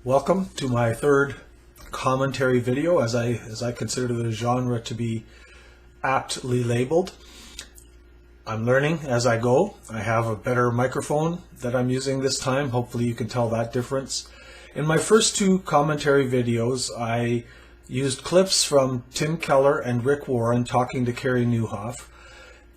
Welcome to my third commentary video, as I consider the genre to be aptly labeled. I'm learning as I go. I have a better microphone that I'm using this time. Hopefully you can tell that difference. In my first two commentary videos, I used clips from Tim Keller and Rick Warren talking to Carey Nieuwhof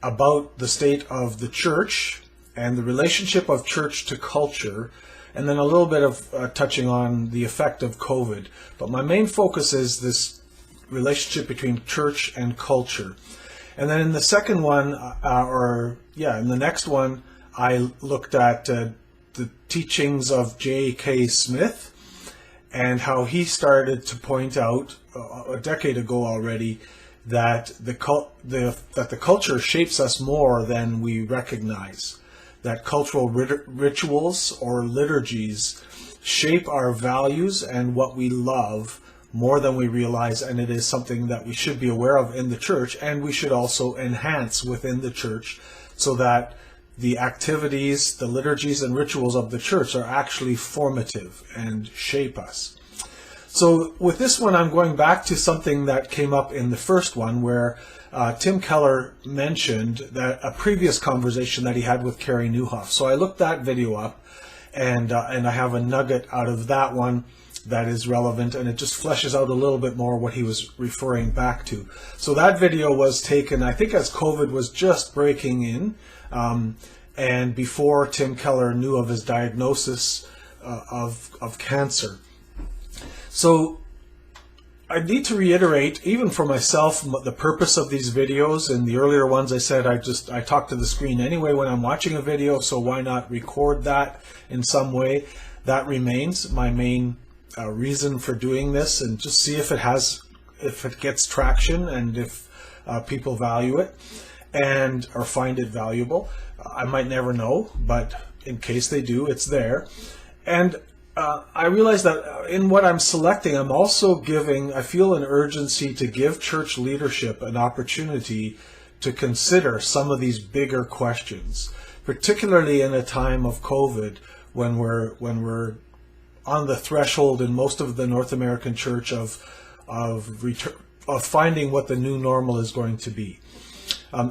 about the state of the church and the relationship of church to culture, and then a little bit of touching on the effect of COVID. But my main focus is this relationship between church and culture. And then in the second one, in the next one, I looked at the teachings of J.K. Smith and how he started to point out a decade ago already that the culture shapes us more than we recognize. That cultural rituals or liturgies shape our values and what we love more than we realize, and it is something that we should be aware of in the church, and we should also enhance within the church so that the activities, the liturgies and rituals of the church are actually formative and shape us. So with this one, I'm going back to something that came up in the first one where Tim Keller mentioned that a previous conversation that he had with Carey Nieuwhof. So I looked that video up, and I have a nugget out of that one that is relevant, and it just fleshes out a little bit more what he was referring back to. So that video was taken, I think, as COVID was just breaking in, and before Tim Keller knew of his diagnosis of cancer. So I need to reiterate, even for myself, the purpose of these videos. In the earlier ones, I said I talk to the screen anyway when I'm watching a video, so why not record that in some way? That remains my main reason for doing this, and just see if it gets traction and if people value it or find it valuable. I might never know, but in case they do, it's there. And I realize that in what I'm selecting, I'm also I feel an urgency to give church leadership an opportunity to consider some of these bigger questions, particularly in a time of COVID when we're on the threshold in most of the North American church of finding what the new normal is going to be.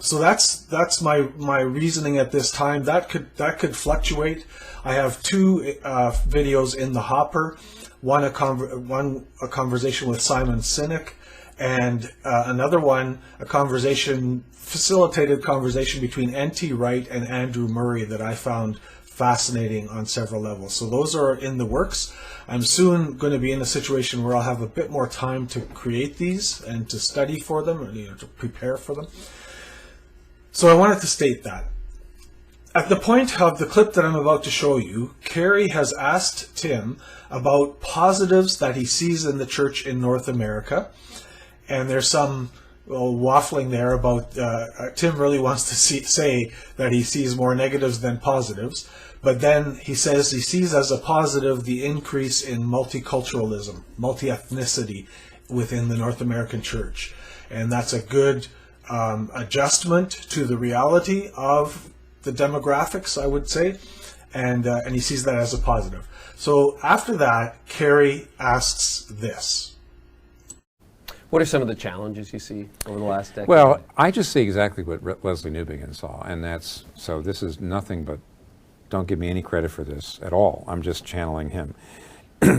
So that's my reasoning at this time. That could fluctuate. I have two videos in the hopper. One a conversation with Simon Sinek, and another one a facilitated conversation between N.T. Wright and Andrew Murray that I found fascinating on several levels. So those are in the works. I'm soon going to be in a situation where I'll have a bit more time to create these and to study for them, or to prepare for them. So I wanted to state that. At the point of the clip that I'm about to show you, Carey has asked Tim about positives that he sees in the church in North America. And there's some waffling there about Tim really wants to say that he sees more negatives than positives. But then he says he sees as a positive the increase in multiculturalism, multi-ethnicity within the North American church. And that's a good adjustment to the reality of the demographics, I would say, and he sees that as a positive. So after that, Carey asks this. What are some of the challenges you see over the last decade? Well, I just see exactly what Leslie Newbigin saw, and so this is nothing but, don't give me any credit for this at all. I'm just channeling him.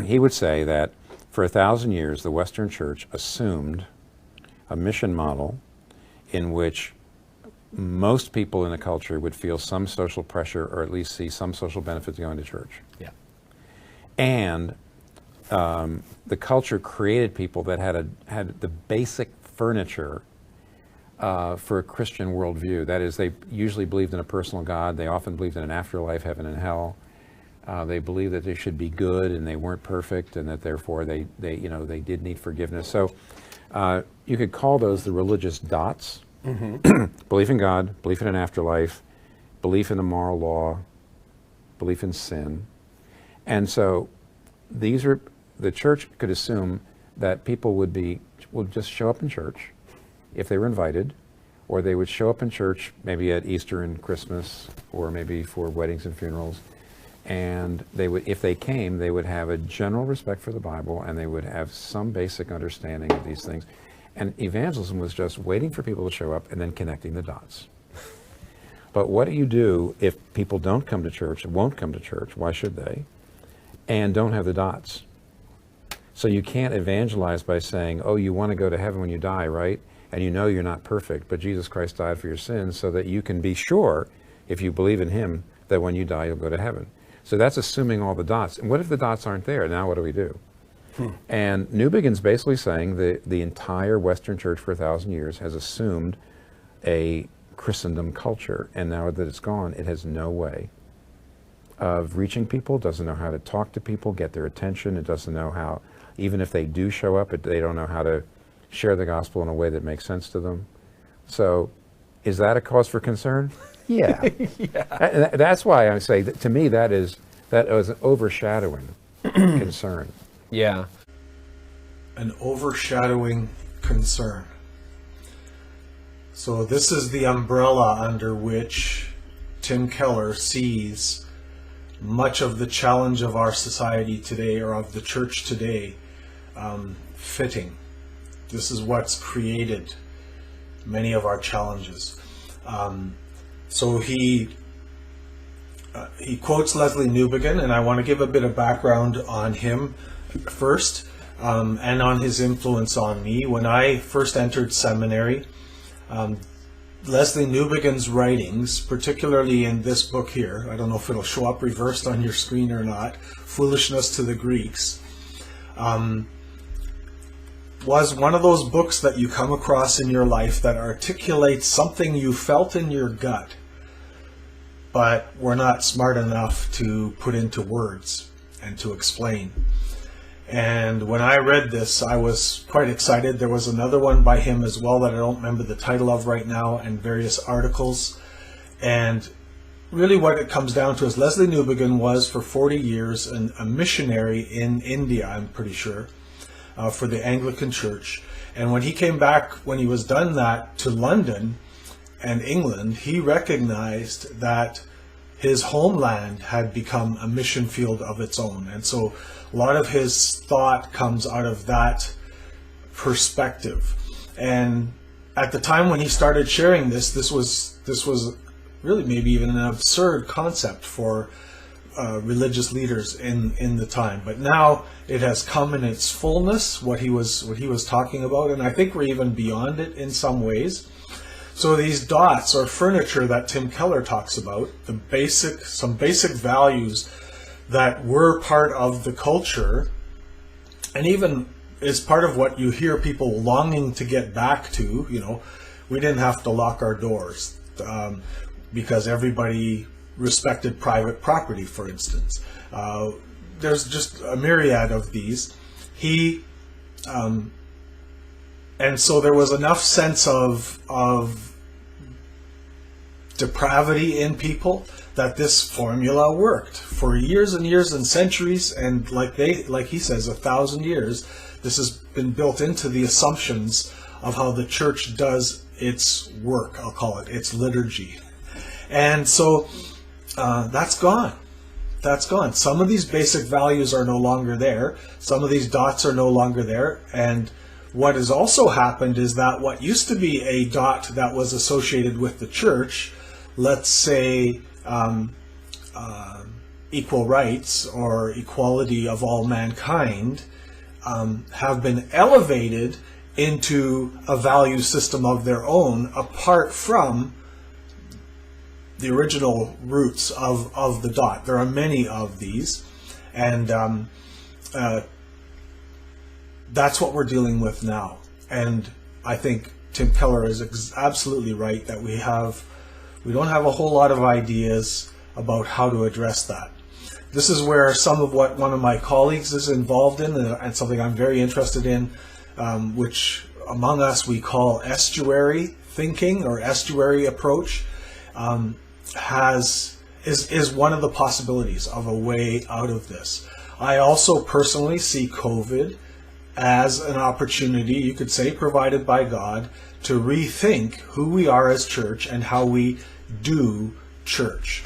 He would say that for 1,000 years, the Western Church assumed a mission model in which most people in the culture would feel some social pressure, or at least see some social benefit to going to church. Yeah. And the culture created people that had the basic furniture for a Christian worldview. That is, they usually believed in a personal God. They often believed in an afterlife, heaven and hell. They believed that they should be good and they weren't perfect, and that therefore they did need forgiveness. So you could call those the religious dots. Mm-hmm. Belief in God, belief in an afterlife, belief in the moral law, belief in sin. And so the church could assume that people would just show up in church if they were invited, or they would show up in church maybe at Easter and Christmas, or maybe for weddings and funerals, and they would, if they came, they would have a general respect for the Bible, and they would have some basic understanding of these things. And evangelism was just waiting for people to show up and then connecting the dots. But what do you do if people don't come to church, won't come to church, why should they, and don't have the dots? So you can't evangelize by saying, oh, you want to go to heaven when you die, right? And you know you're not perfect, but Jesus Christ died for your sins so that you can be sure, if you believe in him, that when you die you'll go to heaven. So that's assuming all the dots. And what if the dots aren't there? Now what do we do? And Newbigin's basically saying the entire Western church for 1,000 years has assumed a Christendom culture, and now that it's gone, it has no way of reaching people, doesn't know how to talk to people, get their attention. It doesn't know how, even if they do show up, they don't know how to share the gospel in a way that makes sense to them. So is that a cause for concern? Yeah. Yeah. That's why I say that, to me, that is an overshadowing concern. Yeah. An overshadowing concern. So this is the umbrella under which Tim Keller sees much of the challenge of our society today, or of the church today, fitting. This is what's created many of our challenges. So he quotes Leslie Newbigin, and I want to give a bit of background on him first, and on his influence on me. When I first entered seminary, Leslie Newbigin's writings, particularly in this book here, I don't know if it'll show up reversed on your screen or not, Foolishness to the Greeks, was one of those books that you come across in your life that articulates something you felt in your gut, but were not smart enough to put into words and to explain. And when I read this, I was quite excited. There was another one by him as well that I don't remember the title of right now, and various articles. And really what it comes down to is Leslie Newbigin was for 40 years a missionary in India, I'm pretty sure, for the Anglican Church. And when he came back, when he was done that, to London and England, he recognized that his homeland had become a mission field of its own. And so a lot of his thought comes out of that perspective. And at the time when he started sharing this was really maybe even an absurd concept for religious leaders in the time. But now it has come in its fullness, what he was talking about, and I think we're even beyond it in some ways. So these dots, or furniture, that Tim Keller talks about, some basic values that were part of the culture, and even is part of what you hear people longing to get back to. You know, we didn't have to lock our doors because everybody respected private property, for instance. There's just a myriad of these. And so there was enough sense of depravity in people that this formula worked for years and years and centuries, and like he says, 1,000 years. This has been built into the assumptions of how the church does its work, I'll call it, its liturgy. And so that's gone. That's gone. Some of these basic values are no longer there. Some of these dots are no longer there. And what has also happened is that what used to be a dot that was associated with the church, let's say equal rights or equality of all mankind, have been elevated into a value system of their own, apart from the original roots of the dot. There are many of these, and that's what we're dealing with now. And I think Tim Keller is absolutely right that we don't have a whole lot of ideas about how to address that. This is where some of what one of my colleagues is involved in, and something I'm very interested in, which among us we call estuary thinking or estuary approach, is one of the possibilities of a way out of this. I also personally see COVID as an opportunity, you could say, provided by God, to rethink who we are as church and how we do church.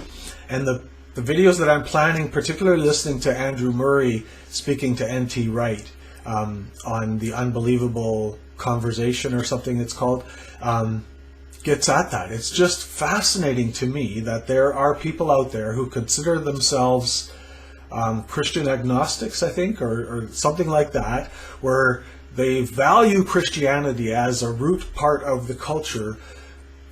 And the videos that I'm planning, particularly listening to Andrew Murray speaking to N.T. Wright on the Unbelievable Conversation or something it's called, gets at that. It's just fascinating to me that there are people out there who consider themselves Christian agnostics, I think, or something like that, where they value Christianity as a root part of the culture,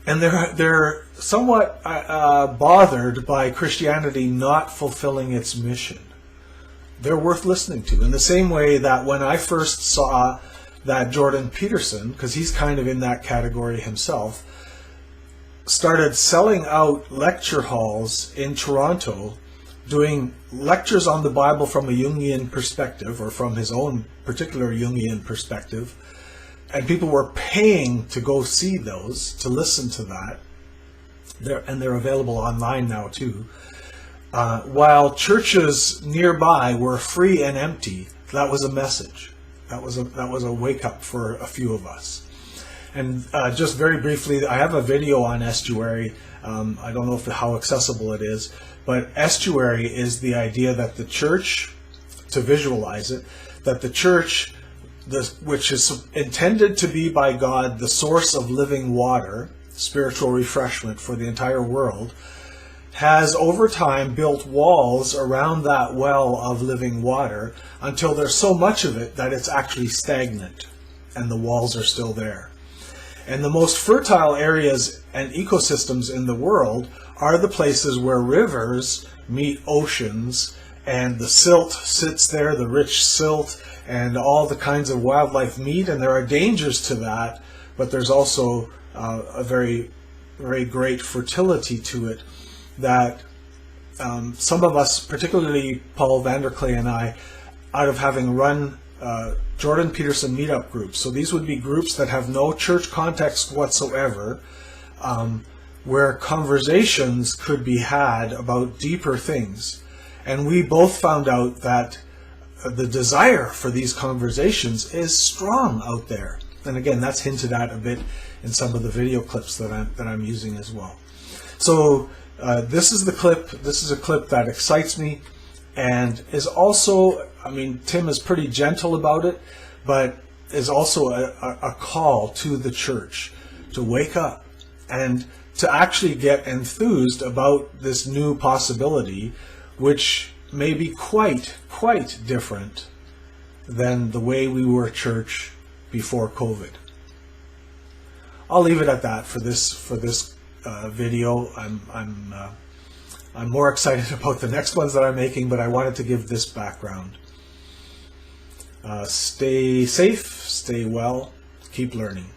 and they're somewhat bothered by Christianity not fulfilling its mission. They're worth listening to. In the same way that when I first saw that Jordan Peterson, because he's kind of in that category himself, started selling out lecture halls in Toronto, doing lectures on the Bible from a Jungian perspective, or from his own particular Jungian perspective, and people were paying to go see those, to listen to that. They're available online now too. While churches nearby were free and empty, that was a message. That was a wake up for a few of us. And just very briefly, I have a video on estuary. I don't know how accessible it is, but estuary is the idea that the church, to visualize it, that the church, which is intended to be by God the source of living water, spiritual refreshment for the entire world, has over time built walls around that well of living water until there's so much of it that it's actually stagnant and the walls are still there. And the most fertile areas and ecosystems in the world are the places where rivers meet oceans, and the silt sits there, the rich silt, and all the kinds of wildlife meet, and there are dangers to that, but there's also a very, very great fertility to it that some of us, particularly Paul Vanderklay and I, out of having run Jordan Peterson meetup groups. So these would be groups that have no church context whatsoever, where conversations could be had about deeper things. And we both found out that the desire for these conversations is strong out there. And again, that's hinted at a bit in some of the video clips that I'm using as well. So this is the clip. This is a clip that excites me, and is also, I mean, Tim is pretty gentle about it, but is also a call to the church to wake up and to actually get enthused about this new possibility, which may be quite different than the way we were a church before COVID. I'll leave it at that for this video. I'm more excited about the next ones that I'm making, but I wanted to give this background. Stay safe, stay well, keep learning.